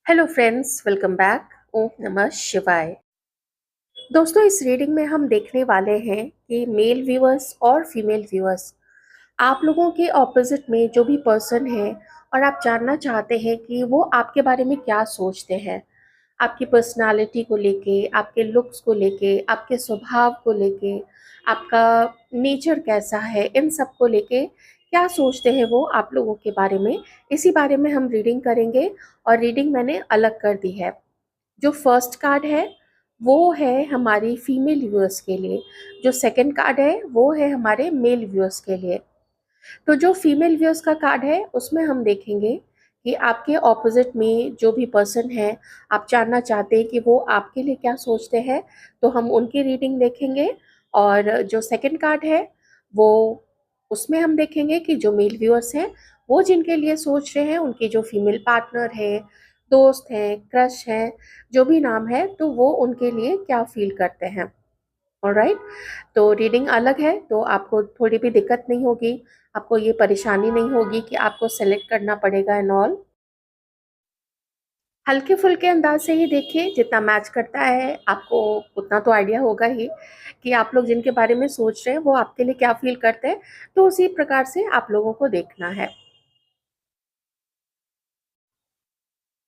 Hello friends, welcome back. ओम नमः शिवाय। दोस्तों, इस रीडिंग में हम देखने वाले हैं कि मेल व्यूअर्स और फीमेल व्यूअर्स, आप लोगों के ऑपोजिट में जो भी पर्सन है और आप जानना चाहते हैं कि वो आपके बारे में क्या सोचते हैं, आपकी पर्सनालिटी को लेके, आपके लुक्स को लेके, आपके स्वभाव को लेके, आपका नेचर कैसा है, इन सब को लेके क्या सोचते हैं वो आप लोगों के बारे में। इसी बारे में हम रीडिंग करेंगे। और रीडिंग मैंने अलग कर दी है। जो फर्स्ट कार्ड है वो है हमारी फीमेल व्यूअर्स के लिए, जो सेकंड कार्ड है वो है हमारे मेल व्यूअर्स के लिए। तो जो फीमेल व्यूअर्स का कार्ड है उसमें हम देखेंगे कि आपके ऑपोजिट में जो भी पर्सन है, आप जानना चाहते हैं कि वो आपके लिए क्या सोचते हैं, तो हम उनकी रीडिंग देखेंगे। और जो सेकंड कार्ड है वो, उसमें हम देखेंगे कि जो मेल व्यूअर्स हैं वो जिनके लिए सोच रहे हैं, उनकी जो फीमेल पार्टनर है, दोस्त हैं, क्रश है, जो भी नाम है, तो वो उनके लिए क्या फील करते हैं। ऑलराइट। तो रीडिंग अलग है तो आपको थोड़ी भी दिक्कत नहीं होगी, आपको ये परेशानी नहीं होगी कि आपको सेलेक्ट करना पड़ेगा एंड ऑल। हल्के फुल्के अंदाज से ही देखिए, जितना मैच करता है आपको उतना तो आइडिया होगा ही कि आप लोग जिनके बारे में सोच रहे हैं वो आपके लिए क्या फील करते हैं। तो उसी प्रकार से आप लोगों को देखना है।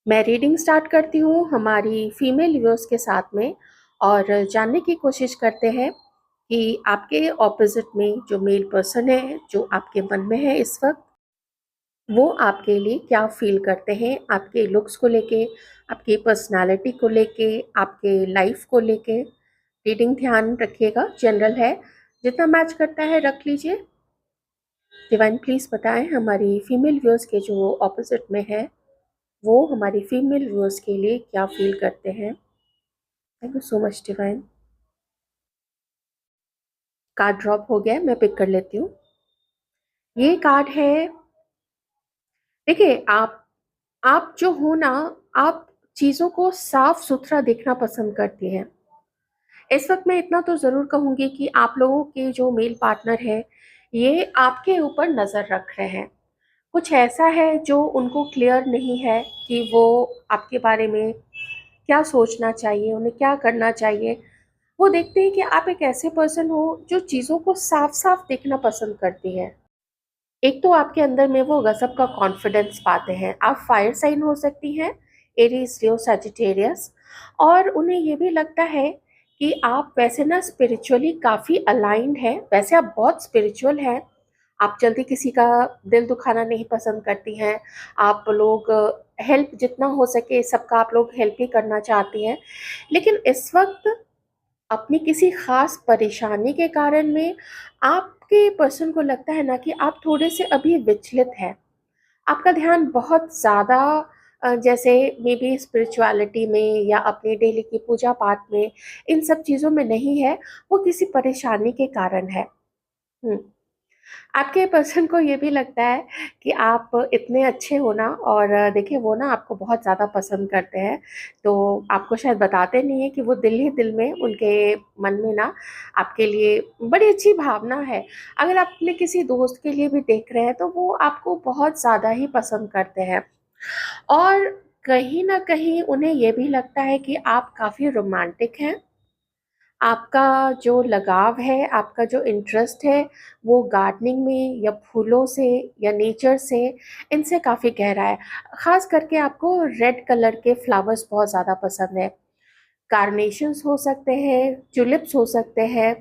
मैं रीडिंग स्टार्ट करती हूँ हमारी फीमेल व्यूअर्स के साथ में, और जानने की कोशिश करते हैं कि आपके ऑपोजिट में जो मेल पर्सन है, जो आपके मन में है इस वक्त, वो आपके लिए क्या फील करते हैं, आपके लुक्स को लेके, आपकी पर्सनालिटी को लेके, आपके लाइफ को लेके। रीडिंग ध्यान रखिएगा, जनरल है, जितना मैच करता है रख लीजिए। डिवाइन प्लीज बताएं हमारी फीमेल व्यूअर्स के जो ऑपोजिट में है वो हमारी फीमेल व्यूअर्स के लिए क्या फील करते हैं। Thank you so much divine. Card drop हो गया, मैं पिक कर लेती हूँ। ये कार्ड है, देखिए आप जो हो ना, आप चीजों को साफ सुथरा देखना पसंद करती हैं। इस वक्त मैं इतना तो जरूर कहूंगी कि आप लोगों के जो मेल पार्टनर है ये आपके ऊपर नजर रख रहे हैं। कुछ ऐसा है जो उनको क्लियर नहीं है कि वो आपके बारे में क्या सोचना चाहिए, उन्हें क्या करना चाहिए। वो देखते हैं कि आप एक ऐसे पर्सन हो जो चीज़ों को साफ साफ देखना पसंद करती है। एक तो आपके अंदर में वो गजब का कॉन्फिडेंस पाते हैं। आप फायर साइन हो सकती हैं, एरीज, लियो, सजिटेरियस। और उन्हें ये भी लगता है कि आप वैसे ना स्पिरिचुअली काफ़ी अलाइंड हैं, वैसे आप बहुत स्पिरिचुअल हैं। आप जल्दी किसी का दिल दुखाना नहीं पसंद करती हैं। आप लोग हेल्प जितना हो सके सबका आप लोग हेल्प ही करना चाहती हैं। लेकिन इस वक्त अपनी किसी खास परेशानी के कारण में आपके पर्सन को लगता है ना कि आप थोड़े से अभी विचलित हैं। आपका ध्यान बहुत ज़्यादा जैसे मे बी स्पिरिचुअलिटी में या अपने डेली की पूजा पाठ में, इन सब चीज़ों में नहीं है। वो किसी परेशानी के कारण है। हम्म। आपके पर्सन को ये भी लगता है कि आप इतने अच्छे हो ना, और देखिए वो ना आपको बहुत ज़्यादा पसंद करते हैं। तो आपको शायद बताते नहीं है कि वो दिल ही दिल में, उनके मन में ना आपके लिए बड़ी अच्छी भावना है। अगर आप अपने किसी दोस्त के लिए भी देख रहे हैं तो वो आपको बहुत ज़्यादा ही पसंद करते हैं। और कहीं ना कहीं उन्हें ये भी लगता है कि आप काफ़ी रोमांटिक हैं। आपका जो लगाव है, आपका जो इंटरेस्ट है, वो गार्डनिंग में या फूलों से या नेचर से, इनसे काफ़ी गहरा है। ख़ास करके आपको रेड कलर के फ्लावर्स बहुत ज़्यादा पसंद है। कार्नेशंस हो सकते हैं, ट्यूलिप्स हो सकते हैं,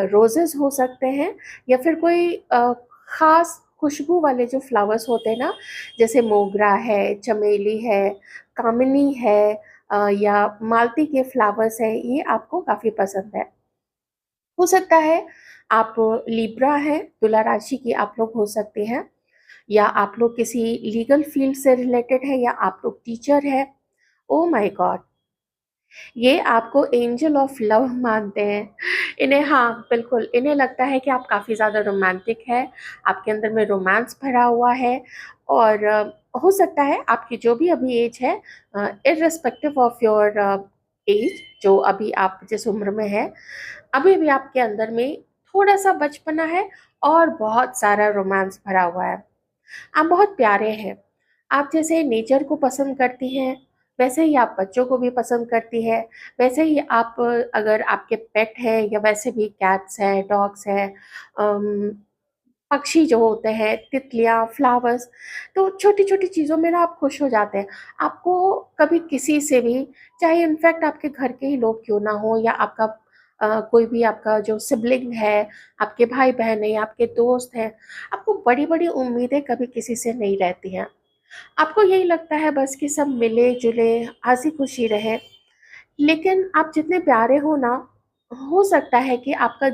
रोजेस हो सकते हैं, या फिर कोई ख़ास खुशबू वाले जो फ्लावर्स होते हैं ना, जैसे मोगरा है, चमेली है, कामिनी है, या मालती के फ्लावर्स है, ये आपको काफ़ी पसंद है। हो सकता है आप लिब्रा है, तुला राशि की आप लोग हो सकते हैं, या आप लोग किसी लीगल फील्ड से रिलेटेड है, या आप लोग टीचर है। ओ माय गॉड, ये आपको एंजल ऑफ लव मानते हैं। इन्हें, हाँ बिल्कुल, इन्हें लगता है कि आप काफ़ी ज़्यादा रोमांटिक है, आपके अंदर में रोमांस भरा हुआ है। और हो सकता है आपकी जो भी अभी एज है, इररिस्पेक्टिव ऑफ योर एज, जो अभी आप जिस उम्र में है, अभी भी आपके अंदर में थोड़ा सा बचपना है और बहुत सारा रोमांस भरा हुआ है। आप बहुत प्यारे हैं। आप जैसे नेचर को पसंद करती हैं, वैसे ही आप बच्चों को भी पसंद करती है, वैसे ही आप अगर आपके पेट हैं या वैसे भी कैट्स हैं, डॉग्स हैं, अम, पक्षी जो होते हैं, तितलियाँ, फ्लावर्स, तो छोटी-छोटी चीज़ों में ना आप खुश हो जाते हैं। आपको कभी किसी से भी, चाहे इनफैक्ट आपके घर के ही लोग क्यों ना हों या आपका कोई भी आपका जो सिबलिंग है, आपके भाई-बहन हैं या आपके दोस्त हैं, आपको बड़ी-बड़ी उम्मीदें कभी किसी से नहीं रहती हैं। आपको यही लगता है बस कि सब मिले-जुले, हँसी-खुशी रहें। लेकिन आप जितने प्यारे हो ना, हो सकता है कि आपके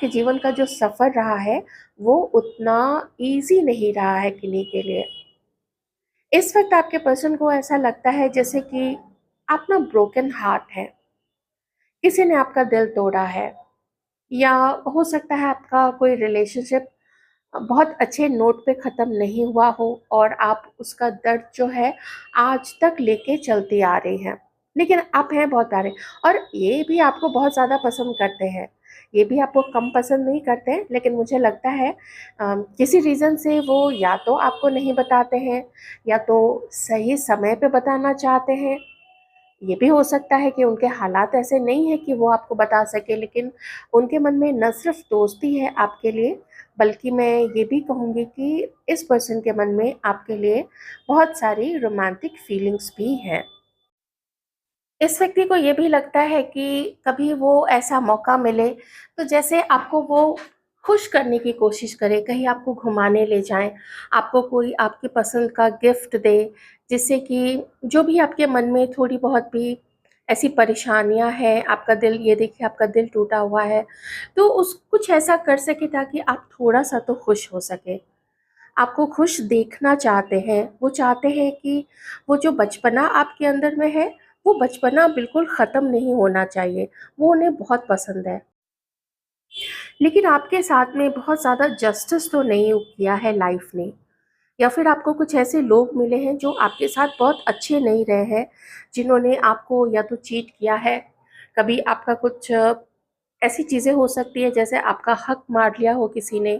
जीवन का जो सफ़र रहा है, वो उतना ईज़ी नहीं रहा है किन्हीं के लिए। इस वक़्त आपके पर्सन को ऐसा लगता है जैसे कि आप ना ब्रोकन हार्ट हैं, किसी ने आपका दिल तोड़ा है, या हो सकता है आपका कोई रिलेशनशिप बहुत अच्छे नोट पे ख़त्म नहीं हुआ हो और आप उसका दर्द जो है आज तक लेके चलती आ रही हैं। लेकिन आप हैं बहुत प्यारे, और ये भी आपको बहुत ज़्यादा पसंद करते हैं। ये भी आपको कम पसंद नहीं करते हैं, लेकिन मुझे लगता है किसी रीज़न से वो या तो आपको नहीं बताते हैं, या तो सही समय पे बताना चाहते हैं। ये भी हो सकता है कि उनके हालात ऐसे नहीं हैं कि वो आपको बता सकें, लेकिन उनके मन में न सिर्फ़ दोस्ती है आपके लिए, बल्कि मैं ये भी कहूँगी कि इस पर्सन के मन में आपके लिए बहुत सारी रोमांटिक फीलिंग्स भी हैं। इस व्यक्ति को ये भी लगता है कि कभी वो ऐसा मौका मिले, तो जैसे आपको वो खुश करने की कोशिश करे, कहीं आपको घुमाने ले जाएँ, आपको कोई आपकी पसंद का गिफ्ट दे, जिससे कि जो भी आपके मन में थोड़ी बहुत भी ऐसी परेशानियाँ हैं, आपका दिल, ये देखिए आपका दिल टूटा हुआ है, तो उस कुछ ऐसा कर सके ताकि आप थोड़ा-सा तो खुश हो सकें। आपको खुश देखना चाहते हैं, वो चाहते हैं कि वो जो बचपना आपके अंदर में है, वो बचपना बिल्कुल ख़त्म नहीं होना चाहिए, वो उन्हें बहुत पसंद है। लेकिन आपके साथ में बहुत ज़्यादा जस्टिस तो नहीं किया है लाइफ़ ने, या फिर आपको कुछ ऐसे लोग मिले हैं जो आपके साथ बहुत अच्छे नहीं रहे हैं, जिन्होंने आपको या तो चीट किया है, कभी आपका कुछ ऐसी चीज़ें हो सकती है जैसे आपका हक मार लिया हो किसी ने।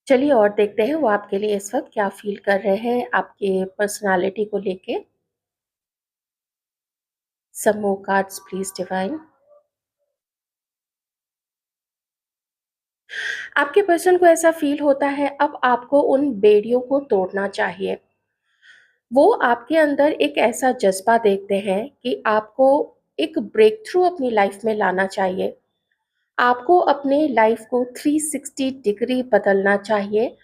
चलिए और देखते हैं वो आपके लिए इस वक़्त क्या फ़ील कर रहे हैं आपके पर्सनैलिटी को लेके। सम मोर कार्ड्स प्लीज़ डिवाइन। आपके पर्सन को ऐसा फ़ील होता है अब आपको उन बेड़ियों को तोड़ना चाहिए। वो आपके अंदर एक ऐसा जज़्बा देखते हैं कि आपको एक ब्रेक थ्रू अपनी लाइफ़ में लाना चाहिए। आपको अपने लाइफ़ को 360 डिग्री बदलना चाहिए,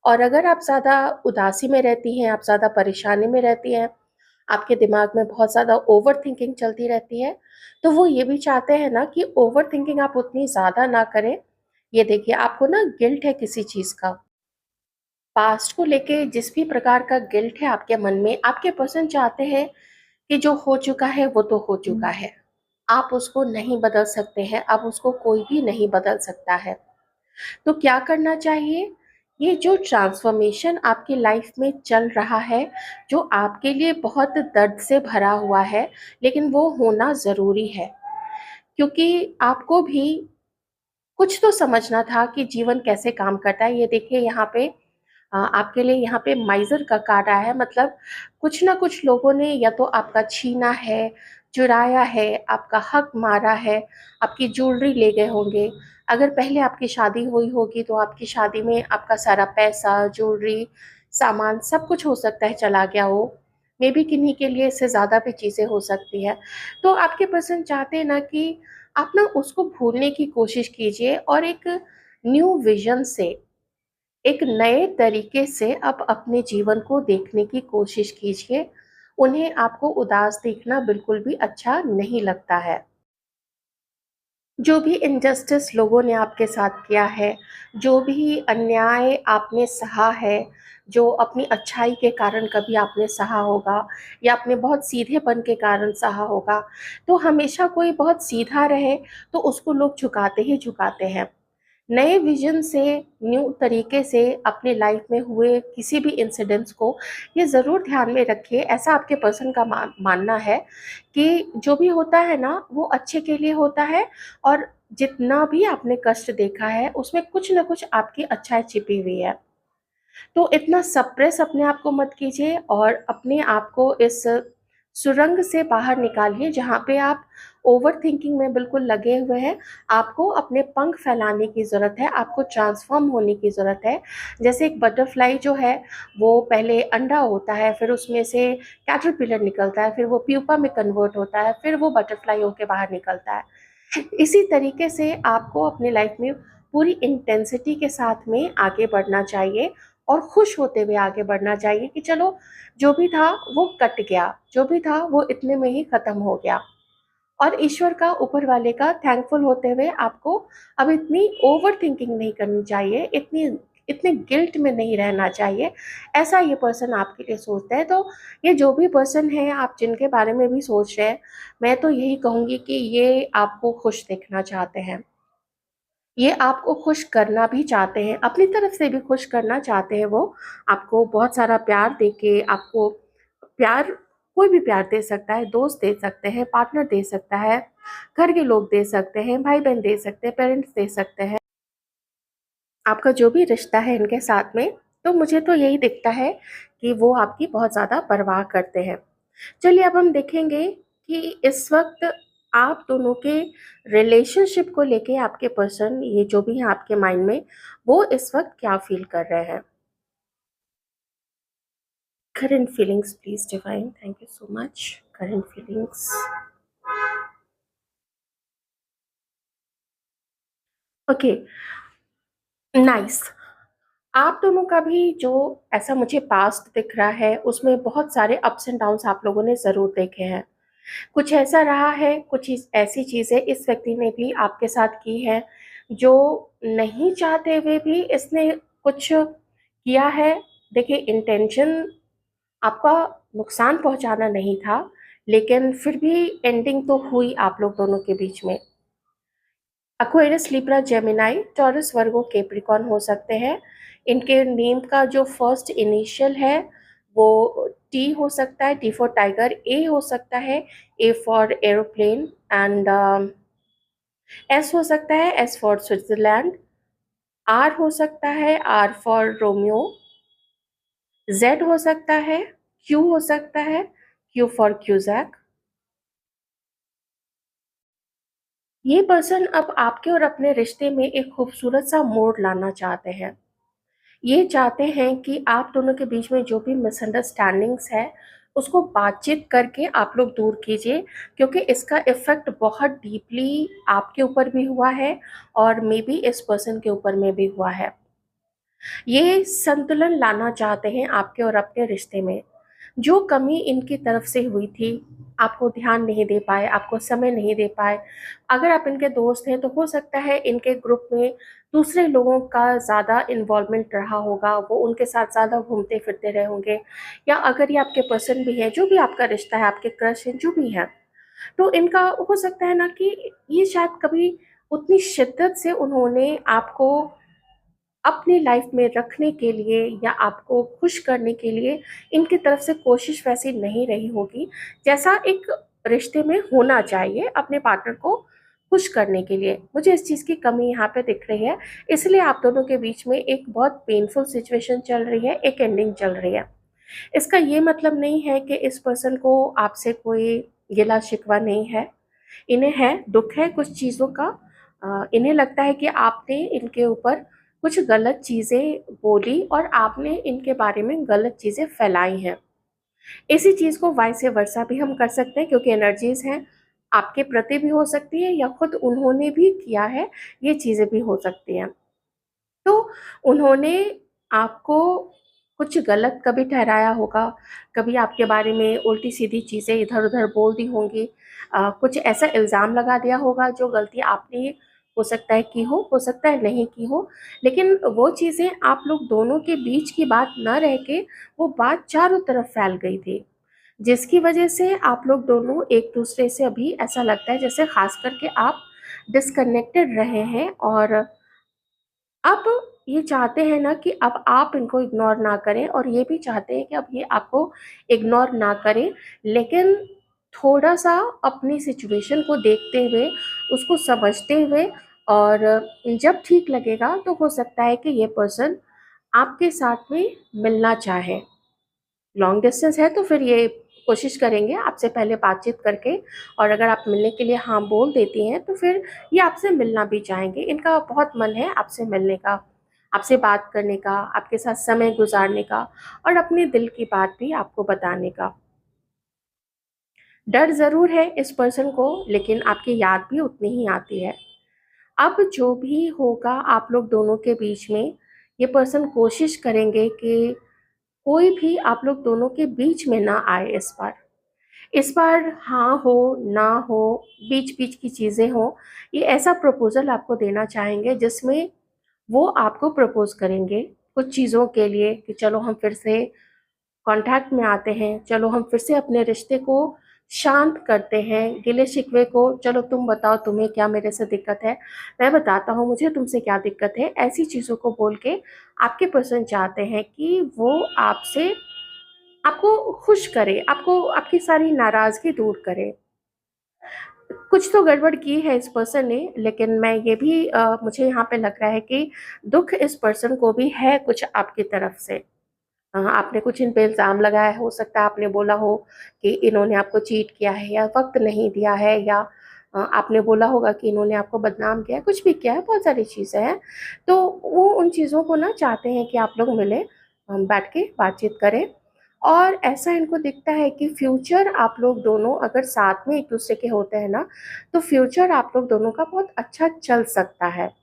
और अगर आप ज़्यादा उदासी में रहती हैं, आप ज़्यादा परेशानी में रहती हैं, आपके दिमाग में बहुत ज़्यादा ओवरथिंकिंग चलती रहती है, तो वो ये भी चाहते हैं ना कि ओवरथिंकिंग आप उतनी ज़्यादा ना करें। ये देखिए, आपको ना गिल्ट है किसी चीज़ का, पास्ट को लेके जिस भी प्रकार का गिल्ट है आपके मन में, आपके पर्सन चाहते हैं कि जो हो चुका है, वो तो हो चुका है। आप उसको नहीं बदल सकते हैं, अब उसको कोई भी नहीं बदल सकता है। तो क्या करना चाहिए? ये जो ट्रांसफ़ॉर्मेशन आपकी लाइफ़ में चल रहा है, जो आपके लिए बहुत दर्द से भरा हुआ है, लेकिन वो होना ज़रूरी है। क्योंकि आपको भी कुछ तो समझना था कि जीवन कैसे काम करता है। ये देखिए यहाँ पे आपके लिए यहाँ पे माइज़र का कार्ड आया है, मतलब कुछ ना कुछ लोगों ने या तो आपका छीना है, चुराया है, आपका हक मारा है, आपकी ज्वेलरी ले गए होंगे। अगर पहले आपकी शादी हुई होगी तो आपकी शादी में आपका सारा पैसा, ज्वेलरी, सामान सब कुछ हो सकता है चला गया हो। मेबी किन्हीं के लिए इससे ज़्यादा भी चीज़ें हो सकती हैं। तो आपके पर्सन चाहते हैं ना कि आप ना उसको भूलने की कोशिश कीजिए, और एक न्यू विज़न से, एक नए तरीके से आप अपने जीवन को देखने की कोशिश कीजिए। उन्हें आपको उदास देखना बिल्कुल भी अच्छा नहीं लगता है। जो भी इनजस्टिस लोगों ने आपके साथ किया है, जो भी अन्याय आपने सहा है, जो अपनी अच्छाई के कारण कभी आपने सहा होगा या अपने बहुत सीधेपन के कारण सहा होगा, तो हमेशा कोई बहुत सीधा रहे तो उसको लोग झुकाते ही झुकाते हैं। नए विज़न से, न्यू तरीके से अपने लाइफ में हुए किसी भी इंसिडेंट्स को ये ज़रूर ध्यान में रखिए। ऐसा आपके पर्सन का मानना है कि जो भी होता है ना, वो अच्छे के लिए होता है, और जितना भी आपने कष्ट देखा है, उसमें कुछ न कुछ आपकी अच्छाई छिपी हुई है। तो इतना सप्रेस अपने आप को मत कीजिए और अपने आप को इस सुरंग से बाहर निकालिए जहाँ पे आप ओवर थिंकिंग में बिल्कुल लगे हुए हैं। आपको अपने पंख फैलाने की ज़रूरत है, आपको ट्रांसफॉर्म होने की ज़रूरत है। जैसे एक बटरफ्लाई जो है वो पहले अंडा होता है, फिर उसमें से कैटरपिलर निकलता है, फिर वो प्यूपा में कन्वर्ट होता है, फिर वो बटरफ्लाई होके बाहर निकलता है। इसी तरीके से आपको अपनी लाइफ में पूरी इंटेंसिटी के साथ में आगे बढ़ना चाहिए और खुश होते हुए आगे बढ़ना चाहिए कि चलो जो भी था वो कट गया, जो भी था वो इतने में ही खत्म हो गया। और ईश्वर का, ऊपर वाले का थैंकफुल होते हुए आपको अब इतनी ओवर थिंकिंग नहीं करनी चाहिए, इतनी इतने गिल्ट में नहीं रहना चाहिए। ऐसा ये पर्सन आपके लिए सोचता है। तो ये जो भी पर्सन है आप जिनके बारे में भी सोच रहे हैं, मैं तो यही कहूँगी कि ये आपको खुश देखना चाहते हैं, ये आपको खुश करना भी चाहते हैं, अपनी तरफ से भी खुश करना चाहते हैं। वो आपको बहुत सारा प्यार देके, आपको प्यार, कोई भी प्यार दे सकता है, दोस्त दे सकते हैं, पार्टनर दे सकता है, घर के लोग दे सकते हैं, भाई बहन दे सकते हैं, पेरेंट्स दे सकते हैं, आपका जो भी रिश्ता है इनके साथ में। तो मुझे तो यही दिखता है कि वो आपकी बहुत ज़्यादा परवाह करते हैं। चलिए अब हम देखेंगे कि इस वक्त आप दोनों के रिलेशनशिप को लेके आपके पर्सन, ये जो भी है आपके माइंड में, वो इस वक्त क्या फील कर रहे हैं। Current feelings please divine, thank you so much. Current feelings, okay, nice. आप दोनों का भी जो ऐसा मुझे पास्ट दिख रहा है उसमें बहुत सारे अप्स एंड डाउन्स आप लोगों ने ज़रूर देखे हैं। कुछ ऐसा रहा है, कुछ ऐसी चीज़ें इस व्यक्ति ने भी आपके साथ की है जो नहीं चाहते हुए भी इसने कुछ किया है। देखिए, इंटेंशन आपका नुकसान पहुंचाना नहीं था, लेकिन फिर भी एंडिंग तो हुई आप लोग दोनों के बीच में। अक्वेरियस, लिब्रा, जेमिनाई, टॉरस, वर्गो, कैप्रिकॉर्न हो सकते हैं। इनके नेम का जो फर्स्ट इनिशियल है वो टी हो सकता है, टी फॉर टाइगर, ए हो सकता है, ए फॉर एरोप्लेन, एंड एस हो सकता है, एस फॉर स्विट्जरलैंड, आर हो सकता है, आर फॉर रोमियो, जेड हो सकता है, क्यू हो सकता है, क्यू फॉर क्यूजैक। ये पर्सन अब आपके और अपने रिश्ते में एक खूबसूरत सा मोड़ लाना चाहते हैं। ये चाहते हैं कि आप दोनों के बीच में जो भी मिसअंडरस्टैंडिंग्स है उसको बातचीत करके आप लोग दूर कीजिए, क्योंकि इसका इफ़ेक्ट बहुत डीपली आपके ऊपर भी हुआ है और मे बी इस पर्सन के ऊपर में भी हुआ है। ये संतुलन लाना चाहते हैं आपके और अपने रिश्ते में। जो कमी इनकी तरफ से हुई थी, आपको ध्यान नहीं दे पाए, आपको समय नहीं दे पाए। अगर आप इनके दोस्त हैं तो हो सकता है इनके ग्रुप में दूसरे लोगों का ज़्यादा इन्वॉल्वमेंट रहा होगा, वो उनके साथ ज़्यादा घूमते फिरते रहे होंगे। या अगर ये आपके पर्सन भी है, जो भी आपका रिश्ता है, आपके क्रश हैं, जो भी है, तो इनका हो सकता है ना कि ये शायद कभी उतनी शिद्दत से उन्होंने आपको अपनी लाइफ में रखने के लिए या आपको खुश करने के लिए इनकी तरफ से कोशिश वैसी नहीं रही होगी जैसा एक रिश्ते में होना चाहिए अपने पार्टनर को खुश करने के लिए। मुझे इस चीज़ की कमी यहाँ पे दिख रही है, इसलिए आप दोनों के बीच में एक बहुत पेनफुल सिचुएशन चल रही है, एक एंडिंग चल रही है। इसका ये मतलब नहीं है कि इस पर्सन को आपसे कोई गिला शिकवा नहीं है। इन्हें है, दुख है कुछ चीज़ों का। इन्हें लगता है कि आपने इनके ऊपर कुछ गलत चीज़ें बोली और आपने इनके बारे में गलत चीज़ें फैलाई हैं। इसी चीज़ को वाइस वर्सा भी हम कर सकते हैं, क्योंकि एनर्जीज हैं, आपके प्रति भी हो सकती है या खुद उन्होंने भी किया है, ये चीज़ें भी हो सकती हैं। तो उन्होंने आपको कुछ गलत कभी ठहराया होगा, कभी आपके बारे में उल्टी-सीधी चीज़ें इधर-उधर बोल दी होंगी, कुछ ऐसा इल्ज़ाम लगा दिया होगा जो गलती आपने हो सकता है की हो सकता है नहीं की हो। लेकिन वो चीज़ें आप लोग दोनों के बीच की बात ना रह के वो बात चारों तरफ फैल गई थी, जिसकी वजह से आप लोग दोनों एक-दूसरे से अभी ऐसा लगता है जैसे ख़ास करके आप डिस्कनेक्टेड रहे हैं। और अब ये चाहते हैं ना कि अब आप इनको इग्नोर ना करें और ये भी चाहते हैं कि अब ये आपको इग्नोर ना करें, लेकिन थोड़ा-सा अपनी सिचुएशन को देखते हुए, उसको समझते हुए, और जब ठीक लगेगा तो हो सकता है कि ये पर्सन आपके साथ में मिलना चाहे। लॉन्ग डिस्टेंस है तो फिर ये कोशिश करेंगे आपसे पहले बातचीत करके, और अगर आप मिलने के लिए हाँ बोल देती हैं तो फिर ये आपसे मिलना भी चाहेंगे। इनका बहुत मन है आपसे मिलने का, आपसे बात करने का, आपके साथ समय गुजारने का, और अपने दिल की बात भी आपको बताने का। डर ज़रूर है इस पर्सन को, लेकिन आपकी याद भी उतनी ही आती है। अब जो भी होगा आप लोग दोनों के बीच में, ये पर्सन कोशिश करेंगे कि कोई भी आप लोग दोनों के बीच में ना आए इस बार। इस बार हाँ हो, ना हो, बीच-बीच की चीज़ें हों, ये ऐसा प्रपोज़ल आपको देना चाहेंगे जिसमें वो आपको प्रपोज़ करेंगे कुछ चीज़ों के लिए कि चलो हम फिर से कॉन्टैक्ट में आते हैं, चलो हम फिर से अपने रिश्ते को शांत करते हैं, गिले-शिकवे को चलो तुम बताओ तुम्हें क्या मेरे से दिक्कत है, मैं बताता हूँ मुझे तुमसे क्या दिक्कत है। ऐसी चीज़ों को बोल के आपके पर्सन चाहते हैं कि वो आपसे आपको खुश करे, आपको आपकी सारी नाराज़गी दूर करे। कुछ तो गड़बड़ की है इस पर्सन ने, लेकिन मैं ये भी मुझे यहाँ पे लग रहा है कि दुःख इस पर्सन को भी है कुछ आपकी तरफ से। आपने कुछ इन पे इल्ज़ाम लगाया है, हो सकता है आपने बोला हो कि इन्होंने आपको चीट किया है या वक़्त नहीं दिया है, या आपने बोला होगा कि इन्होंने आपको बदनाम किया है, कुछ भी किया है, बहुत सारी चीज़ें हैं। तो वो उन चीज़ों को ना चाहते हैं कि आप लोग मिलें, बैठ के बातचीत करें, और ऐसा इनको दिखता है कि फ्यूचर आप लोग दोनों अगर साथ में एक-दूसरे के होते हैं ना, तो फ्यूचर आप लोग दोनों का बहुत अच्छा चल सकता है।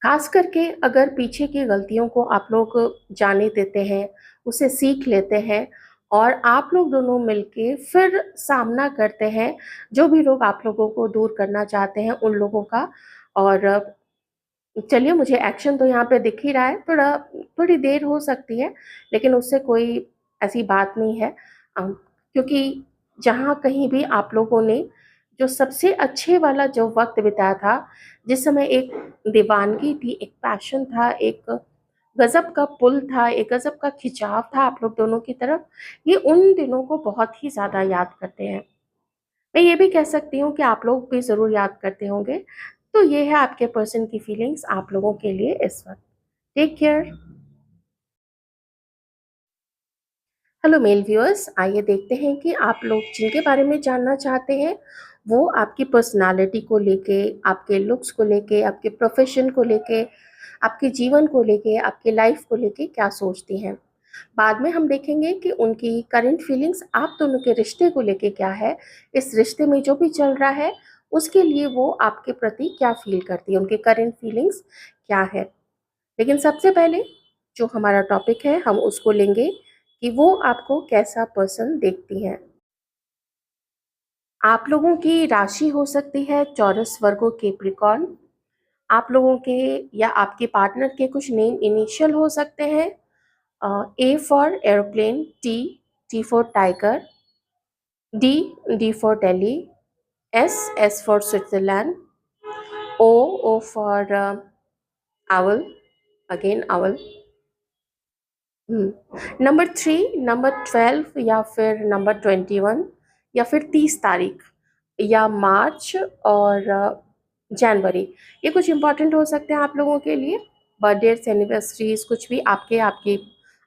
खास करके अगर पीछे की गलतियों को आप लोग जाने देते हैं, उसे सीख लेते हैं, और आप लोग दोनों मिलके फिर सामना करते हैं, जो भी लोग आप लोगों को दूर करना चाहते हैं उन लोगों का। और चलिए मुझे एक्शन तो यहाँ पे दिख ही रहा है, थोड़ी देर हो सकती है, लेकिन उससे कोई ऐसी बात नहीं है। क्योंकि जहाँ कहीं भी आप लोगों ने जो सबसे अच्छे वाला जो वक़्त बिताया था, जिस समय एक दीवानगी थी, एक पैशन था, एक गज़ब का पुल था, एक गज़ब का खिंचाव था आप लोग दोनों की तरफ, ये उन दिनों को बहुत ही ज़्यादा याद करते हैं। मैं ये भी कह सकती हूँ कि आप लोग भी ज़रूर याद करते होंगे। तो ये है आपके पर्सन की फीलिंग्स आप लोगों के लिए इस वक़्त। Take care. Hello male viewers, आइए देखते हैं कि आप लोग जिनके बारे में जानना चाहते हैं, वो आपकी पर्सनैलिटी को लेके, आपके लुक्स को लेके, आपके प्रोफ़ेशन को लेके, आपके जीवन को लेके, आपकी लाइफ़ को लेके क्या सोचती हैं। बाद में हम देखेंगे कि उनकी करंट फीलिंग्स आप दोनों के रिश्ते को लेके क्या है, इस रिश्ते में जो भी चल रहा है, उसके लिए वो आपके प्रति क्या फ़ील करती है, उनकी करंट फीलिंग्स क्या है। लेकिन सबसे पहले जो हमारा टॉपिक है, हम उसको लेंगे कि वो आपको कैसा पर्सन देखती हैं। आप लोगों की राशि हो सकती है चौरस, वर्गो, कैप्रिकॉर्न। आप लोगों के या आपके पार्टनर के कुछ नेम इनिशियल हो सकते हैं। A for aeroplane, T for tiger, D for Delhi, S for Switzerland, O for owl, again owl। Number 3, number 12, या फिर नंबर 21, या फिर 30 तारीख, या मार्च और जनवरी। ये कुछ इंपॉर्टेंट हो सकते हैं आप लोगों के लिए, बर्थडेज, एनिवर्सरीज, कुछ भी आपके आपकी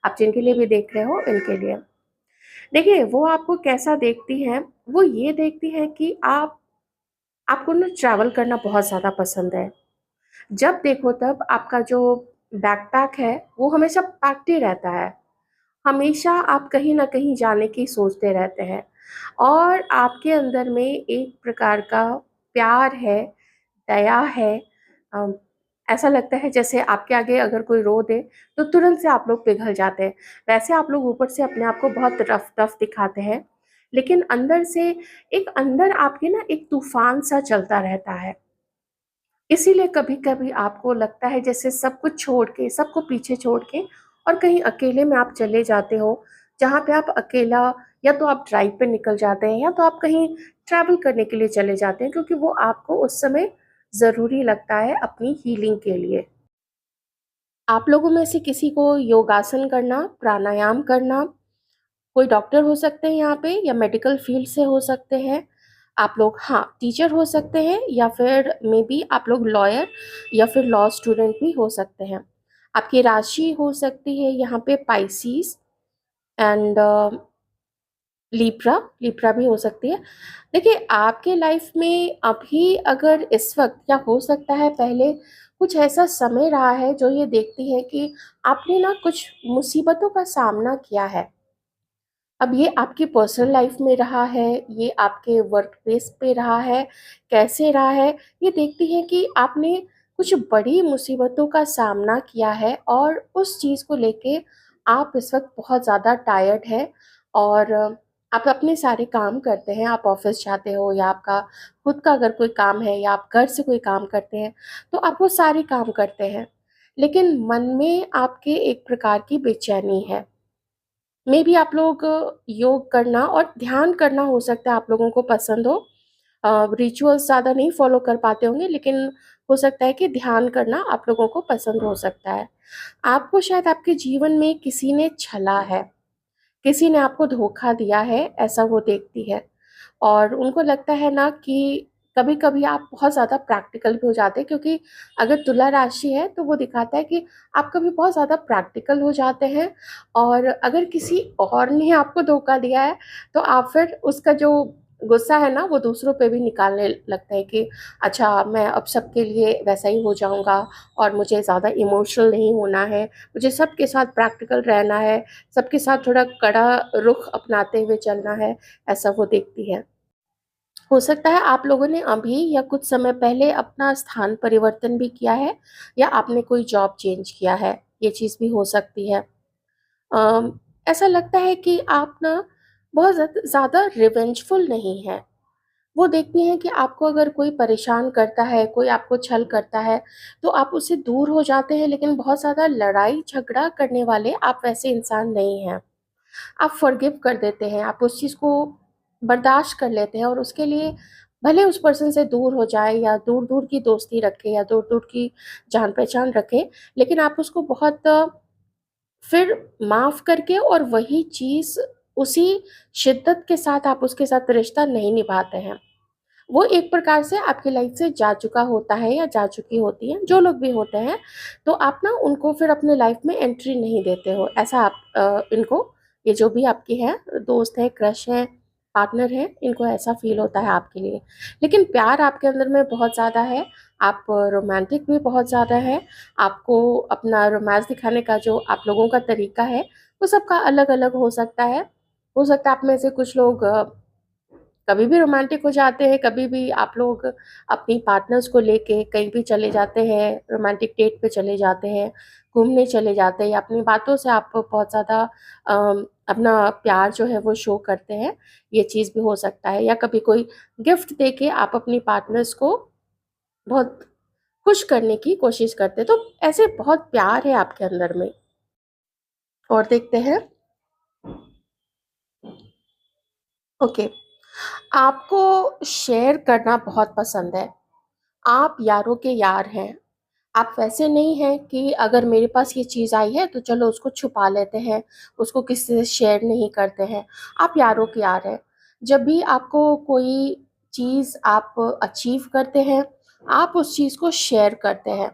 आप जिनके लिए भी देख रहे हो इनके लिए। देखिए वो आपको कैसा देखती हैं, वो ये देखती हैं कि आपको ना ट्रैवल करना बहुत ज़्यादा पसंद है। जब देखो तब आपका जो बैकपैक है वो हमेशा पैक्ड ही रहता है। हमेशा आप कहीं न कहीं जाने की सोचते रहते हैं, और आपके अंदर में एक प्रकार का प्यार है, दया है। अ, ऐसा लगता है जैसे आपके आगे अगर कोई रो दे, तो तुरंत से आप लोग पिघल जाते हैं। वैसे आप लोग ऊपर से अपने आप को बहुत रफ़-टफ़ दिखाते हैं, लेकिन अंदर से एक अंदर आपके ना एक तूफ़ान-सा चलता रहता है। इसीलिए कभी-कभी आपको लगता है जैसे सब कुछ छोड़ के, सबको पीछे छोड़ के और कहीं अकेले में आप चले जाते हो, जहाँ पे आप अकेला, या तो आप ड्राइव पे निकल जाते हैं, या तो आप कहीं ट्रैवल करने के लिए चले जाते हैं, क्योंकि वो आपको उस समय ज़रूरी लगता है अपनी हीलिंग के लिए। आप लोगों में से किसी को योगासन करना, प्राणायाम करना, कोई डॉक्टर हो सकते हैं यहाँ पे, या मेडिकल फील्ड से हो सकते हैं। आप लोग हाँ, टीचर हो सकते हैं, या फिर मेबी आप लोग लॉयर या फिर लॉ स्टूडेंट भी हो सकते हैं। आपकी राशि हो सकती है यहाँ पे पाइसिस एंड लिब्रा, लिब्रा भी हो सकती है। देखिए आपके लाइफ में अभी अगर इस वक्त या हो सकता है पहले कुछ ऐसा समय रहा है जो ये देखती है कि आपने ना कुछ मुसीबतों का सामना किया है। अब ये आपकी पर्सनल लाइफ में रहा है, ये आपके वर्क प्लेस पे रहा है, कैसे रहा है, ये देखती है कि आपने कुछ बड़ी मुसीबतों का सामना किया है और उस चीज़ को लेके आप इस वक्त बहुत ज़्यादा टायर्ड है। और आप अपने सारे काम करते हैं, आप ऑफिस जाते हो या आपका खुद का अगर कोई काम है या आप घर से कोई काम करते हैं, तो आप वो सारे काम करते हैं, लेकिन मन में आपके एक प्रकार की बेचैनी है। मे बी आप लोग योग करना और ध्यान करना हो सकता है आप लोगों को पसंद हो। रिचुअल्स ज़्यादा नहीं फॉलो कर पाते होंगे, लेकिन हो सकता है कि ध्यान करना आप लोगों को पसंद हो सकता है। आपको शायद आपके जीवन में किसी ने छला है, किसी ने आपको धोखा दिया है, ऐसा वो देखती है। और उनको लगता है ना कि कभी-कभी आप बहुत ज़्यादा प्रैक्टिकल भी हो जाते हैं, क्योंकि अगर तुला राशि है तो वो दिखाता है कि आप कभी बहुत ज़्यादा प्रैक्टिकल हो जाते हैं। और अगर किसी और ने आपको धोखा दिया है तो आप फिर उसका जो गुस्सा है ना वो दूसरों पे भी निकालने लगते हैं कि अच्छा मैं अब सबके लिए वैसा ही हो जाऊँगा और मुझे ज़्यादा इमोशनल नहीं होना है, मुझे सबके साथ प्रैक्टिकल रहना है, सबके साथ थोड़ा कड़ा रुख अपनाते हुए चलना है, ऐसा वो देखती है। हो सकता है आप लोगों ने अभी या कुछ समय पहले अपना स्थान परिवर्तन भी किया है या आपने कोई जॉब चेंज किया है, ये चीज़ भी हो सकती है। अम, ऐसा लगता है कि आप ना बहुत ज़्यादा रिवेंजफुल नहीं हैं। वो देखती हैं कि आपको अगर कोई परेशान करता है, कोई आपको छल करता है, तो आप उससे दूर हो जाते हैं, लेकिन बहुत ज़्यादा लड़ाई झगड़ा करने वाले आप वैसे इंसान नहीं हैं। आप फॉरगिव कर देते हैं, आप उस चीज़ को बर्दाश्त कर लेते हैं और उसके लिए भले उस पर्सन से दूर हो जाए या दूर-दूर की दोस्ती रखें या दूर-दूर की जान-पहचान रखें, लेकिन आप उसको बहुत फिर माफ़ करके और वही चीज़ उसी शिद्दत के साथ आप उसके साथ रिश्ता नहीं निभाते हैं। वो एक प्रकार से आपकी लाइफ से जा चुका होता है या जा चुकी होती है, जो लोग भी होते हैं, तो आप ना उनको फिर अपने लाइफ में एंट्री नहीं देते हो। ऐसा आप इनको, ये जो भी आपके हैं, दोस्त हैं, क्रश हैं, पार्टनर हैं, इनको ऐसा फ़ील होता है आपके लिए। लेकिन प्यार आपके अंदर में बहुत ज़्यादा है, आप रोमांटिक भी बहुत ज़्यादा है, आपको अपना रोमांस दिखाने का जो आप लोगों का तरीका है, वो सबका अलग-अलग हो सकता है। हो सकता है आप में से कुछ लोग कभी भी रोमांटिक हो जाते हैं, कभी भी आप लोग अपनी पार्टनर्स को लेके कहीं भी चले जाते हैं, रोमांटिक डेट पे चले जाते हैं, घूमने चले जाते हैं या अपनी बातों से आप बहुत ज़्यादा अपना प्यार जो है वो शो करते हैं, ये चीज़ भी हो सकता है। या कभी कोई गिफ्ट देके आप अपनी पार्टनर्स को बहुत खुश करने की कोशिश करते हैं। तो ऐसे बहुत प्यार है आपके अंदर में। और देखते हैं, ओके, आपको शेयर करना बहुत पसंद है। आप यारों के यार हैं। आप वैसे नहीं हैं कि अगर मेरे पास ये चीज़ आई है तो चलो उसको छुपा लेते हैं, उसको किसी से शेयर नहीं करते हैं। आप यारों के यार हैं। जब भी आपको कोई चीज़ आप अचीव करते हैं, आप उस चीज़ को शेयर करते हैं।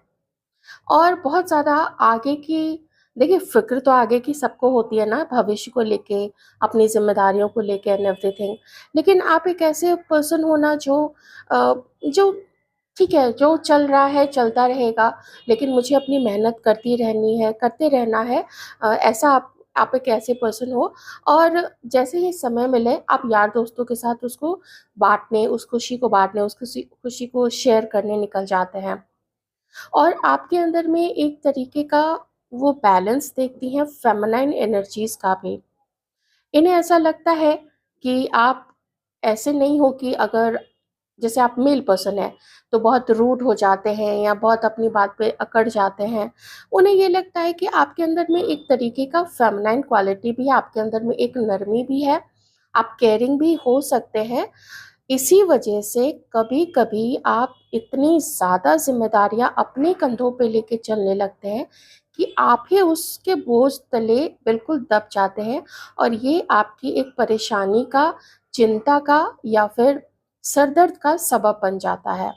और बहुत ज़्यादा आगे की, देखिए फ़िक्र तो आगे की सबको होती है ना, भविष्य को लेके, अपनी ज़िम्मेदारियों को लेके एंड एवरीथिंग। लेकिन आप एक ऐसे पर्सन हो ना जो ठीक है, जो चल रहा है चलता रहेगा, लेकिन मुझे अपनी मेहनत करती रहनी है, करते रहना है। ऐसा आप एक ऐसे पर्सन हो। और जैसे ही समय मिले आप यार दोस्तों के साथ उसको बाँटने, उस खुशी को बाँटने, उस खुशी खुशी को शेयर करने निकल जाते हैं। और आपके अंदर में एक तरीके का वो बैलेंस देखती हैं फेमिनाइन एनर्जीज़ का भी। इन्हें ऐसा लगता है कि आप ऐसे नहीं हो कि अगर जैसे आप मेल पर्सन हैं, तो बहुत रूड हो जाते हैं या बहुत अपनी बात पे अकड़ जाते हैं। उन्हें ये लगता है कि आपके अंदर में एक तरीके का फेमिनाइन क्वालिटी भी है, आपके अंदर में एक नरमी भी है, आप केयरिंग भी हो सकते हैं। इसी वजह से कभी-कभी आप इतनी ज़्यादा ज़िम्मेदारियाँ अपने कंधों पे लेके चलने लगते हैं कि आप ही उसके बोझ तले बिल्कुल दब जाते हैं और ये आपकी एक परेशानी का, चिंता का या फिर सर दर्द का सबब बन जाता है।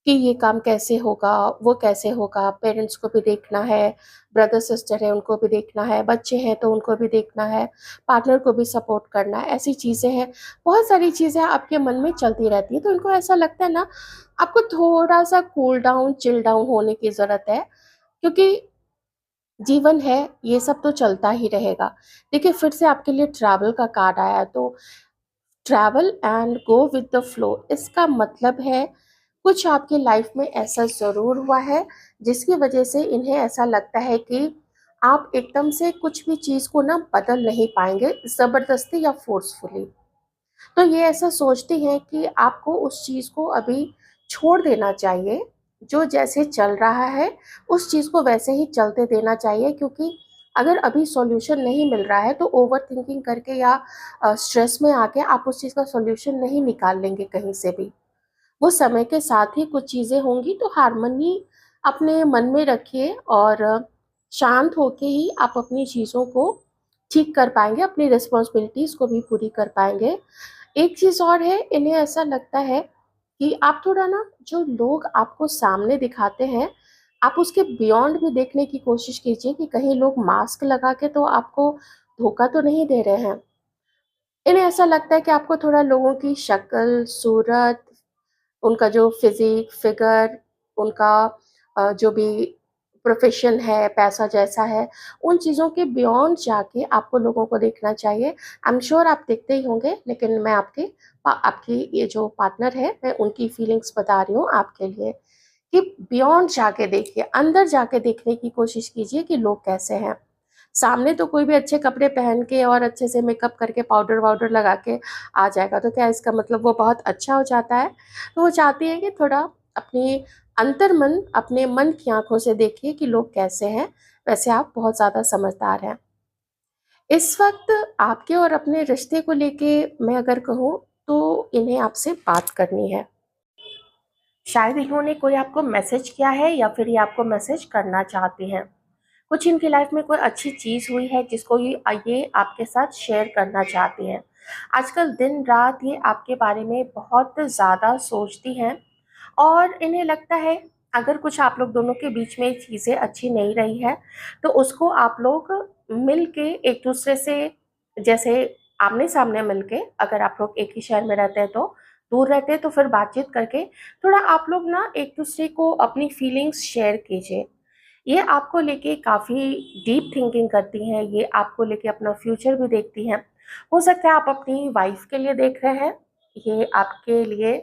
कि ये काम कैसे होगा, वो कैसे होगा, पेरेंट्स को भी देखना है, ब्रदर सिस्टर है उनको भी देखना है, बच्चे हैं तो उनको भी देखना है, पार्टनर को भी सपोर्ट करना है, ऐसी चीज़ें हैं। बहुत सारी चीज़ें आपके मन में चलती रहती है, तो इनको ऐसा लगता है ना, आपको थोड़ा-सा कूल डाउन, चिल डाउन होने की ज़रूरत है, क्योंकि जीवन है, ये सब तो चलता ही रहेगा। देखिए, फिर से आपके लिए ट्रैवल का कार्ड आया है, तो travel and go with the flow, इसका मतलब है कुछ आपकी लाइफ में ऐसा ज़रूर हुआ है जिसकी वजह से इन्हें ऐसा लगता है कि आप एकदम से कुछ भी चीज़ को ना बदल नहीं पाएंगे ज़बरदस्ती या फोर्सफुली। तो ये ऐसा सोचती हैं कि आपको उस चीज़ को अभी छोड़ देना चाहिए, जो जैसे चल रहा है उस चीज़ को वैसे ही चलते देना चाहिए, क्योंकि अगर अभी सॉल्यूशन नहीं मिल रहा है तो ओवर थिंकिंग करके या स्ट्रेस में आके आप उस चीज़ का सॉल्यूशन नहीं निकाल लेंगे कहीं से भी। वो समय के साथ ही कुछ चीज़ें होंगी, तो हार्मनी अपने मन में रखिए और शांत होके ही आप अपनी चीज़ों को ठीक कर पाएँगे, अपनी रिस्पॉन्सिबिलिटीज़ को भी पूरी कर पाएँगे। एक चीज़ और है, इन्हें ऐसा लगता है कि आप थोड़ा ना, जो लोग आपको सामने दिखाते हैं, आप उसके बियॉन्ड भी देखने की कोशिश कीजिए कि कहीं लोग मास्क लगा के तो आपको धोखा तो नहीं दे रहे हैं। इन्हें ऐसा लगता है कि आपको थोड़ा लोगों की शक्ल, सूरत, उनका जो फिगर, उनका जो भी प्रोफेशन है, पैसा जैसा है, उन चीज़ों के बियॉन्ड जाके आपको लोगों को देखना चाहिए। आई एम श्योर आप देखते ही होंगे, लेकिन मैं आपकी ये जो पार्टनर है, मैं उनकी फीलिंग्स बता रही हूँ आपके लिए, कि बियॉन्ड जाके देखिए, अंदर जाके देखने की कोशिश कीजिए कि लोग कैसे हैं। सामने तो कोई भी अच्छे कपड़े पहन के और अच्छे से मेकअप करके पाउडर वाउडर लगा के आ जाएगा, तो क्या इसका मतलब वो बहुत अच्छा हो जाता है? तो वो चाहती है कि थोड़ा अपनी अंतर्मन, अपने मन की आँखों से देखिए कि लोग कैसे हैं, वैसे आप बहुत ज़्यादा समझदार हैं। इस वक़्त आपके और अपने रिश्ते को लेके मैं अगर कहूँ, तो इन्हें आपसे बात करनी है। शायद इन्होंने कोई आपको मैसेज किया है या फिर ये आपको मैसेज करना चाहती हैं। कुछ इनकी लाइफ में कोई अच्छी चीज़ हुई है जिसको ये आपके साथ शेयर करना चाहती हैं। आजकल दिन रात ये आपके बारे में बहुत ज़्यादा सोचती हैं, और इन्हें लगता है अगर कुछ आप लोग दोनों के बीच में चीज़ें अच्छी नहीं रही है, तो उसको आप लोग मिल के एक दूसरे से, जैसे आमने सामने मिल के, अगर आप लोग एक ही शहर में रहते हैं तो, दूर रहते हैं तो फिर बातचीत करके थोड़ा आप लोग ना एक दूसरे को अपनी फीलिंग्स शेयर कीजिए। ये आपको लेके काफ़ी डीप थिंकिंग करती हैं, ये आपको लेके अपना फ्यूचर भी देखती हैं। हो सकता है आप अपनी वाइफ के लिए देख रहे हैं, ये आपके लिए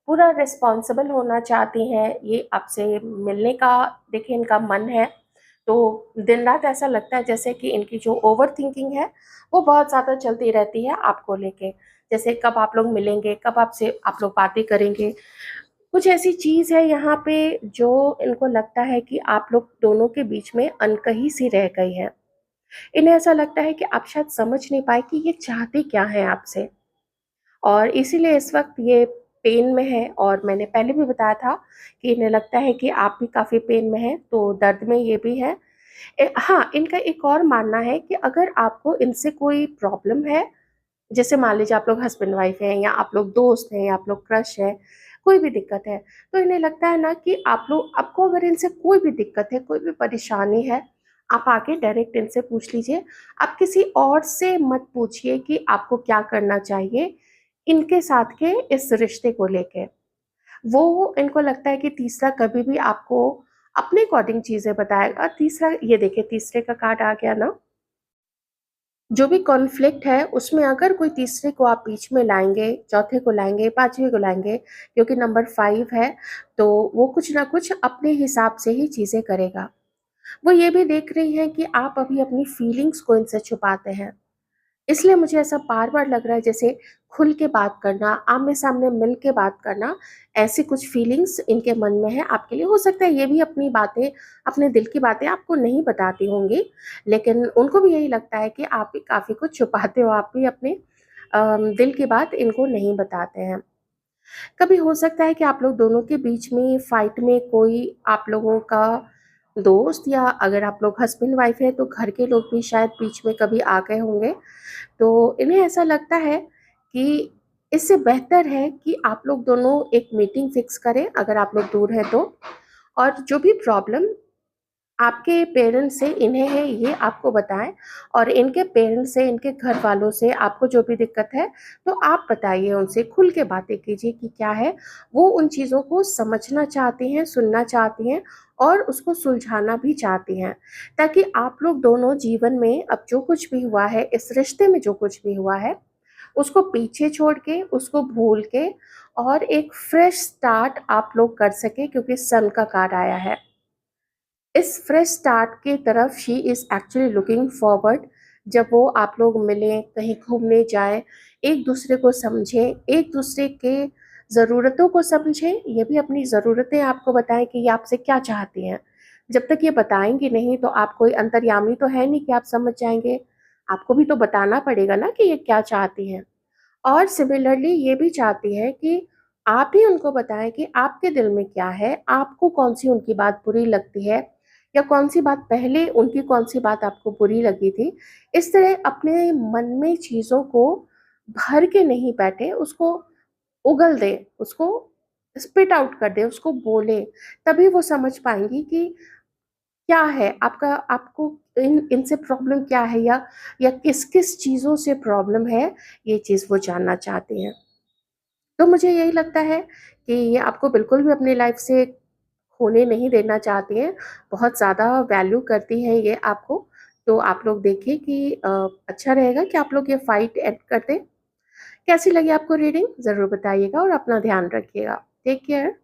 पूरा रिस्पॉन्सिबल होना चाहती हैं, ये आपसे मिलने का देखिए इनका मन है। तो दिन रात ऐसा लगता है जैसे कि इनकी जो ओवर थिंकिंग है, वो बहुत ज़्यादा चलती रहती है आपको लेके। जैसे कब आप लोग मिलेंगे, कब आपसे आप लोग बातें करेंगे। कुछ ऐसी चीज़ है यहाँ पे जो इनको लगता है कि आप लोग दोनों के बीच में अनकही सी रह गई है। इन्हें ऐसा लगता है कि आप शायद समझ नहीं पाए कि ये चाहते क्या हैं आपसे, और इसीलिए इस वक़्त ये पेन में है। और मैंने पहले भी बताया था कि इन्हें लगता है कि आप भी काफ़ी पेन में हैं, तो दर्द में ये भी हैं। हाँ, इनका एक और मानना है कि अगर आपको इनसे कोई प्रॉब्लम है, जैसे मान लीजिए आप लोग हस्बैंड वाइफ हैं, या आप लोग दोस्त हैं, या आप लोग क्रश हैं, कोई भी दिक्कत है, तो इन्हें लगता है ना कि आप लोग, आपको अगर इनसे कोई भी दिक्कत है, कोई भी परेशानी है, आप आके डायरेक्ट इनसे पूछ लीजिए। आप किसी और से मत पूछिए कि आपको क्या करना चाहिए इनके साथ के इस रिश्ते को लेके। वो, इनको लगता है कि तीसरा कभी भी आपको अपने अकॉर्डिंग चीज़ें बताएगा। तीसरा, ये देखिए तीसरे का कार्ड आ गया ना, जो भी कॉन्फ्लिक्ट है उसमें अगर कोई तीसरे को आप बीच में लाएँगे, चौथे को लाएँगे, पाँचवें को लाएँगे, क्योंकि नंबर 5 है, तो वो कुछ ना कुछ अपने हिसाब से ही चीज़ें करेगा। वो ये भी देख रही हैं कि आप अभी अपनी फीलिंग्स को इनसे छुपाते हैं। इसलिए मुझे ऐसा बार-बार लग रहा है जैसे खुल के बात करना, आमने-सामने मिल के बात करना, ऐसी कुछ फीलिंग्स इनके मन में है आपके लिए। हो सकता है ये भी अपनी बातें, अपने दिल की बातें आपको नहीं बताती होंगी, लेकिन उनको भी यही लगता है कि आप भी काफ़ी कुछ छुपाते हो, आप भी अपने दिल की बात इनको नहीं बताते हैं। कभी हो सकता है कि आप लोग दोनों के बीच में फाइट में कोई आप लोगों का दोस्त, या अगर आप लोग हस्बैंड वाइफ हैं तो घर के लोग भी शायद बीच में कभी आ गए होंगे। तो इन्हें ऐसा लगता है कि इससे बेहतर है कि आप लोग दोनों एक मीटिंग फिक्स करें अगर आप लोग दूर हैं तो, और जो भी प्रॉब्लम आपके पेरेंट्स से इन्हें है ये आपको बताएं, और इनके पेरेंट्स से, इनके घर वालों से आपको जो भी दिक्कत है तो आप बताइए, उनसे खुल के बातें कीजिए कि क्या है। वो उन चीज़ों को समझना चाहती हैं, सुनना चाहती हैं और उसको सुलझाना भी चाहती हैं, ताकि आप लोग दोनों जीवन में अब जो कुछ भी हुआ है, इस रिश्ते में जो कुछ भी हुआ है, उसको पीछे छोड़ के, उसको भूल के और एक फ्रेश स्टार्ट आप लोग कर सके, क्योंकि सन का कार्ड आया है। इस फ्रेश स्टार्ट की तरफ she is actually looking forward. जब वो आप लोग मिलें, कहीं घूमने जाएं, एक दूसरे को समझें, एक दूसरे के ज़रूरतों को समझें, ये भी अपनी ज़रूरतें आपको बताएं कि ये आपसे क्या चाहती हैं। जब तक ये बताएंगी नहीं तो आप कोई अंतर्यामी तो है नहीं कि आप समझ जाएंगे, आपको भी तो बताना पड़ेगा ना कि ये क्या चाहती हैं। और सिमिलरली ये भी चाहती है कि आप ही उनको बताएं कि आपके दिल में क्या है, आपको कौन सी उनकी बात बुरी लगती है, या कौन सी बात पहले उनकी, कौन सी बात आपको बुरी लगी थी। इस तरह अपने मन में चीज़ों को भर के नहीं बैठे, उसको उगल दे, उसको स्पिट आउट कर दे, उसको बोले, तभी वो समझ पाएंगी कि क्या है आपका, आपको इनसे प्रॉब्लम क्या है, या किस किस चीज़ों से प्रॉब्लम है, ये चीज़ वो जानना चाहती हैं। तो मुझे यही लगता है कि ये आपको बिल्कुल भी अपनी लाइफ से खोने नहीं देना चाहती हैं, बहुत ज़्यादा वैल्यू करती हैं ये आपको। तो आप लोग देखिए कि अच्छा रहेगा कि आप लोग ये फाइट एंड कर दें। कैसी लगी आपको रीडिंग ज़रूर बताइएगा और अपना ध्यान रखिएगा। Take care.